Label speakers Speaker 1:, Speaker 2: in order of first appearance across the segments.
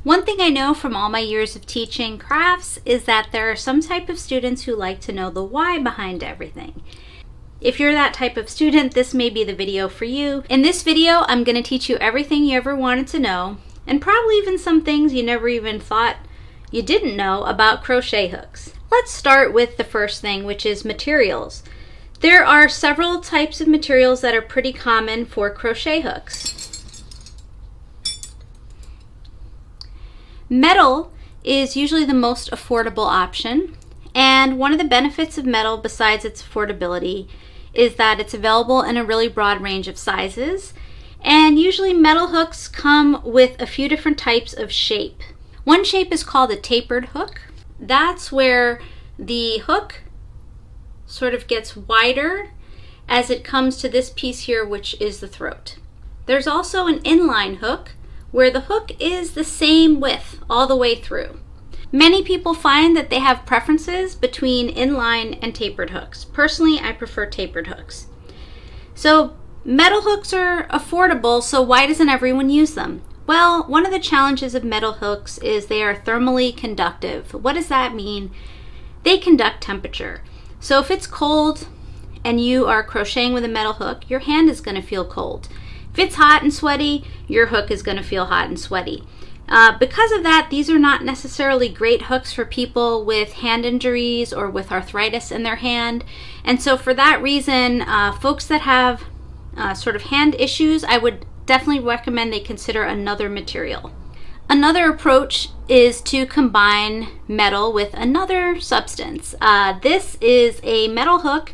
Speaker 1: One thing I know from all my years of teaching crafts is that there are some type of students who like to know the why behind everything. If you're that type of student, this may be the video for you. In this video, I'm going to teach you everything you ever wanted to know, and probably even some things you never even thought you didn't know about crochet hooks. Let's start with the first thing, which is materials. There are several types of materials that are pretty common for crochet hooks. Metal is usually the most affordable option, and one of the benefits of metal besides its affordability is that it's available in a really broad range of sizes, and usually metal hooks come with a few different types of shape. One shape is called a tapered hook. That's where the hook sort of gets wider as it comes to this piece here, which is the throat. There's also an inline hook where the hook is the same width all the way through. Many people find that they have preferences between inline and tapered hooks. Personally, I prefer tapered hooks. So metal hooks are affordable, so why doesn't everyone use them? Well, one of the challenges of metal hooks is they are thermally conductive. What does that mean? They conduct temperature. So if it's cold and you are crocheting with a metal hook, your hand is going to feel cold. If it's hot and sweaty, your hook is going to feel hot and sweaty. Because of that, these are not necessarily great hooks for people with hand injuries or with arthritis in their hand. And so for that reason, folks that have sort of hand issues, I would definitely recommend they consider another material. Another approach is to combine metal with another substance. This is a metal hook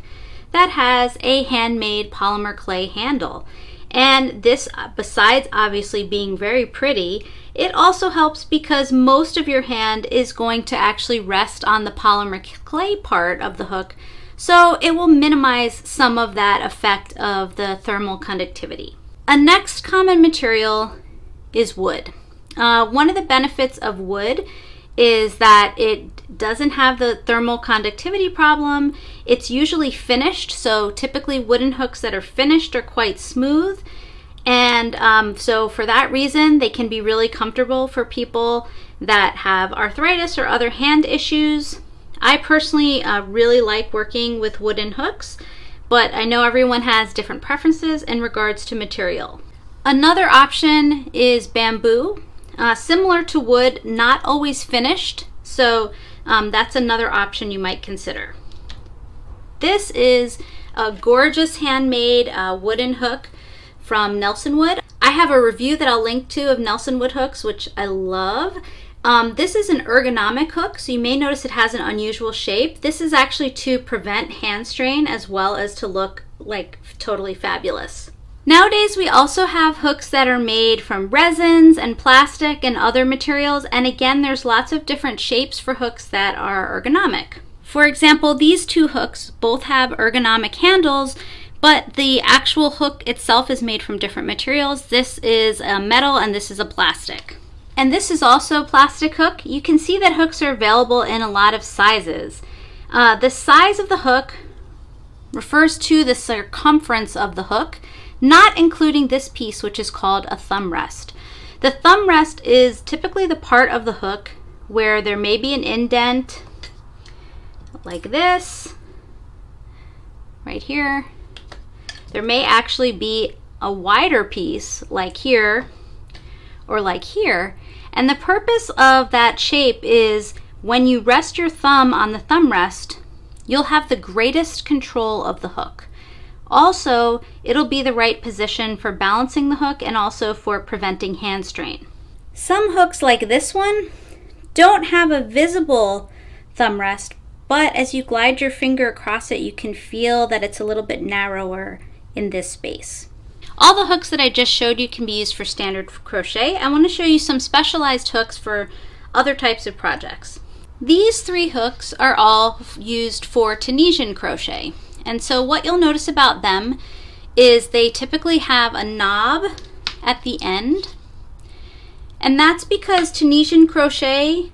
Speaker 1: that has a handmade polymer clay handle. And this, besides obviously being very pretty, it also helps because most of your hand is going to actually rest on the polymer clay part of the hook, so it will minimize some of that effect of the thermal conductivity. A next common material is wood. One of the benefits of wood is that it doesn't have the thermal conductivity problem. It's usually finished, so typically wooden hooks that are finished are quite smooth, and so for that reason they can be really comfortable for people that have arthritis or other hand issues. I personally really like working with wooden hooks, but I know everyone has different preferences in regards to material. Another option is bamboo. Similar to wood, not always finished, so that's another option you might consider. This is a gorgeous handmade wooden hook from Nelson Wood. I have a review that I'll link to of Nelson Wood hooks, which I love. This is an ergonomic hook, so you may notice it has an unusual shape. This is actually to prevent hand strain as well as to look like totally fabulous. Nowadays, we also have hooks that are made from resins and plastic and other materials, and again, there's lots of different shapes for hooks that are ergonomic. For example, these two hooks both have ergonomic handles, but the actual hook itself is made from different materials. This is a metal and this is a plastic. And this is also a plastic hook. You can see that hooks are available in a lot of sizes. The size of the hook refers to the circumference of the hook, not including this piece, which is called a thumb rest. The thumb rest is typically the part of the hook where there may be an indent like this, right here. There may actually be a wider piece like here or like here. And the purpose of that shape is when you rest your thumb on the thumb rest, you'll have the greatest control of the hook. Also, it'll be the right position for balancing the hook and also for preventing hand strain. Some hooks like this one don't have a visible thumb rest, but as you glide your finger across it, you can feel that it's a little bit narrower in this space. All the hooks that I just showed you can be used for standard crochet. I want to show you some specialized hooks for other types of projects. These three hooks are all used for Tunisian crochet. And so what you'll notice about them is they typically have a knob at the end. And that's because Tunisian crochet,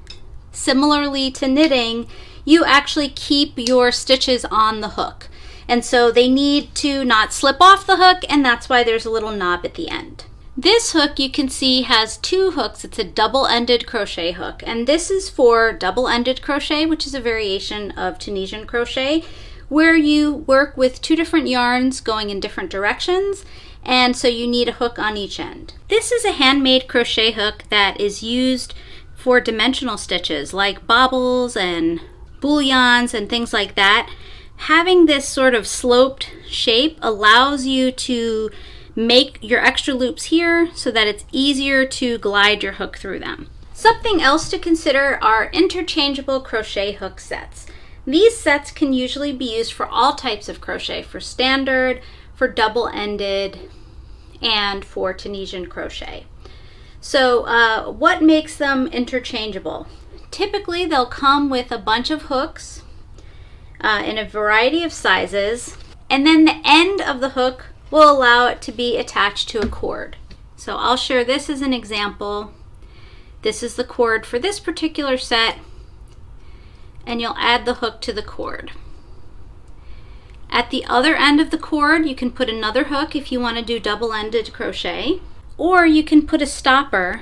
Speaker 1: similarly to knitting, you actually keep your stitches on the hook. And so they need to not slip off the hook, and that's why there's a little knob at the end. This hook you can see has two hooks. It's a double-ended crochet hook, and this is for double-ended crochet, which is a variation of Tunisian crochet, where you work with two different yarns going in different directions, and so you need a hook on each end. This is a handmade crochet hook that is used for dimensional stitches like bobbles and bullions and things like that. Having this sort of sloped shape allows you to make your extra loops here so that it's easier to glide your hook through them. Something else to consider are interchangeable crochet hook sets. These sets can usually be used for all types of crochet, for standard, for double-ended, and for Tunisian crochet. So what makes them interchangeable? Typically they'll come with a bunch of hooks in a variety of sizes, and then the end of the hook will allow it to be attached to a cord. So I'll share this as an example. This is the cord for this particular set, and you'll add the hook to the cord. At the other end of the cord, you can put another hook if you want to do double-ended crochet, or you can put a stopper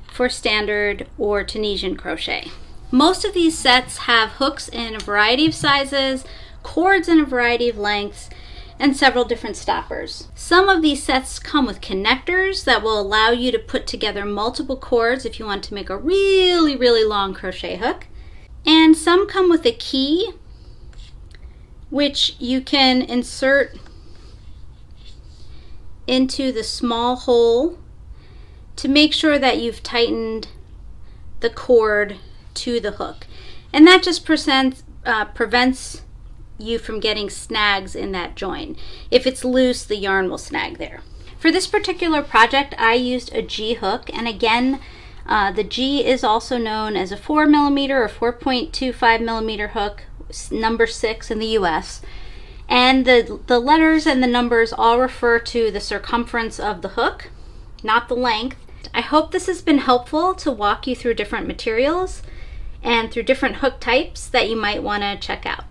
Speaker 1: for standard or Tunisian crochet. Most of these sets have hooks in a variety of sizes, cords in a variety of lengths, and several different stoppers. Some of these sets come with connectors that will allow you to put together multiple cords if you want to make a really, really long crochet hook. And some come with a key, which you can insert into the small hole to make sure that you've tightened the cord to the hook. And that just prevents you from getting snags in that join. If it's loose, the yarn will snag there. For this particular project, I used a G hook, and again, the G is also known as a 4mm or 4.25mm hook, number 6 in the US. And the letters and the numbers all refer to the circumference of the hook, not the length. I hope this has been helpful to walk you through different materials and through different hook types that you might want to check out.